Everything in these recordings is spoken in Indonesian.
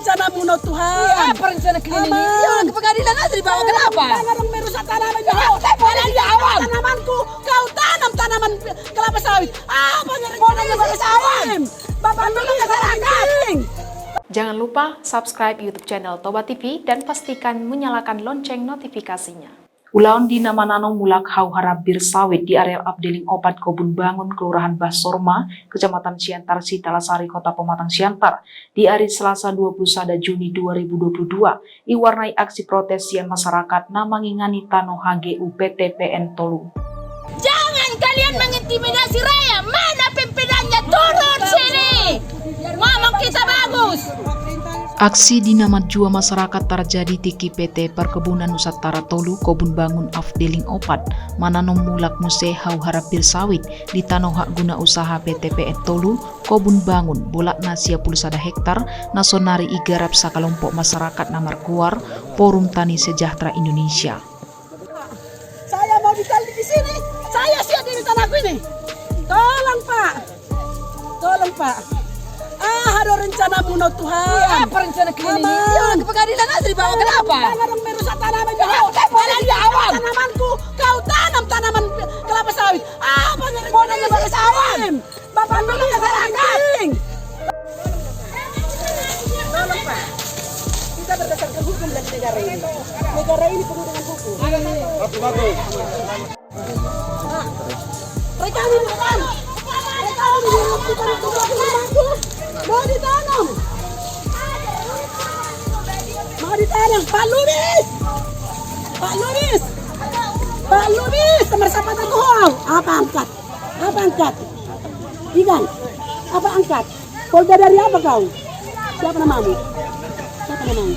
rencanamu no Tuhan? Iya, apa rencana kalian ini? Ya, ke pengadilan aja dibawa, kenapa? Jangan merusak tanaman tanamanku. Kau tanam tanaman kelapa sawit. Apa yang rencana sawit? Bapak tolong masyarakat. Jangan lupa subscribe YouTube channel Toba TV dan pastikan menyalakan lonceng notifikasinya. Ulaon di nama nano mulak hau harap bir sawit di area Abdeling Opat Kobun Bangun Kelurahan Basorma, Kecamatan Siantar Sitalasari Kota Pematang Siantar di hari Selasa 21 Juni 2022 iwarnai aksi protes yang masyarakat namangingani Tano HGU PTPN Tolu. Jangan kalian mengintimidasi rakyat. Mana pimpinannya? Turun sini. Ngomong kita bagus. Aksi dinamat jua masyarakat terjadi di PT Perkebunan Nusantara Tolu Kobun Bangun Afdeling Opat mananom mulak muse hau harap bir sawit di tanah hak guna usaha PTPN Tolu Kobun Bangun bolak nasia pulsada hektar nasonari igarap sakalompok masyarakat namar kuar Forum Tani Sejahtera Indonesia. Saya mau dikali di sini. Saya siap di tanahku ini. Tolong Pak. Tolong Pak. Ada rencanamu no Tuhan. Iya, apa rencana kalian ini? Ya, ke pengadilan aja dibawa, kenapa? Jangan merusak tanamanku. Kau tanam tanaman kelapa sawit. Apa yang rencana sawit? Bapak tolong masyarakat. Tolong Pak. Kita berdasarkan hukum dan negara ini. Negara ini penuh dengan hukum. Bagus. Mereka ini bukan. Mereka ini mau ditanam. Mau ditanam. Pak Lumis. Pak Lumis. Pak Lumis. Teman siapa teguh? Apa angkat? Apa angkat? Ikan. Apa angkat? Polda dari apa kau? Siapa namamu? Siapa namamu?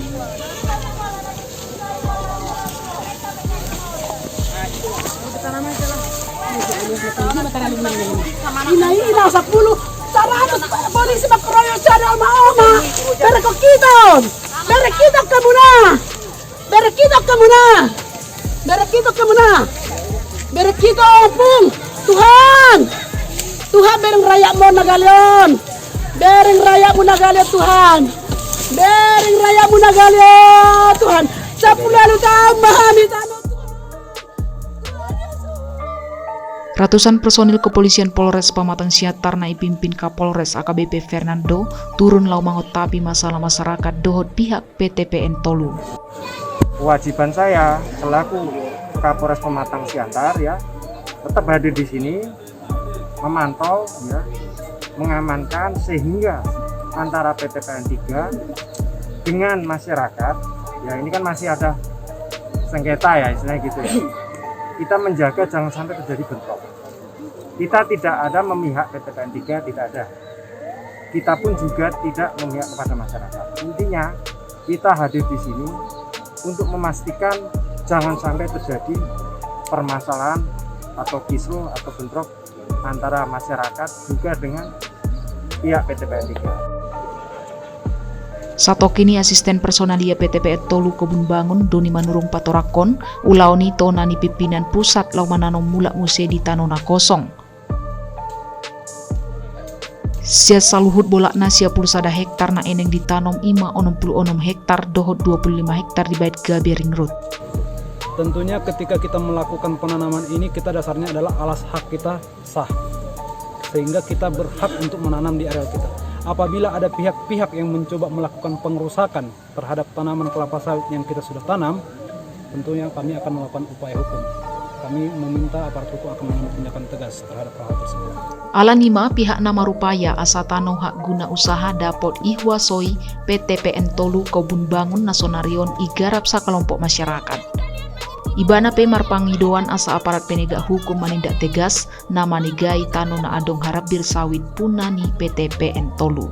Ini 10 100 polisi makroyo cara oma berekitok pung Tuhan bereng rakyatmu nagalion Tuhan 10 tahun memahami tanah. Ratusan personil kepolisian Polres Pematang Siantar nai pimpin Kapolres AKBP Fernando turun lau mengotapi masalah masyarakat dohot pihak PTPN Tolu. Kewajiban saya selaku Kapolres Pematang Siantar ya tetap hadir di sini memantau ya mengamankan sehingga antara PTPN 3 dengan masyarakat ya ini kan masih ada sengketa ya istilahnya gitu ya. Kita menjaga jangan sampai terjadi bentrok. Kita tidak ada memihak PTPN 3, tidak ada. Kita pun juga tidak memihak kepada masyarakat. Intinya kita hadir di sini untuk memastikan jangan sampai terjadi permasalahan atau kisruh atau bentrok antara masyarakat juga dengan pihak PTPN 3. Sato kini asisten personalia PTPN Tolu Kobun Bangun Doni Manurung Patorakon ulaoni tonani pimpinan pusat lau mananom mulak muse di tanona kosong. Sia saluhut bolak nasia pulsada hektar na eneng ditanam 66 hektar dohot 25 hektar di bait Gabering Road. Tentunya ketika kita melakukan penanaman ini kita dasarnya adalah alas hak kita sah. Sehingga kita berhak untuk menanam di area kita. Apabila ada pihak-pihak yang mencoba melakukan pengerusakan terhadap tanaman kelapa sawit yang kita sudah tanam, tentunya kami akan melakukan upaya hukum. Kami meminta aparat hukum akan mengambil tindakan tegas terhadap hal tersebut. Alanima pihak nama rupaya asa tano hak guna usaha dapot ihwasoi PTPN Tolu Kobun Bangun Nasonarion igarap sakalompok masyarakat. Ibana pemar pangidoan asa aparat penegak hukum menindak tegas nama negai tano na adong harap bir sawit punani PTPN Tolu.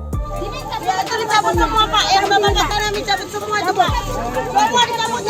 Ya, itu dicabut semua Pak, yang Bapak kata kami cabut semua juga. Semua dicabut.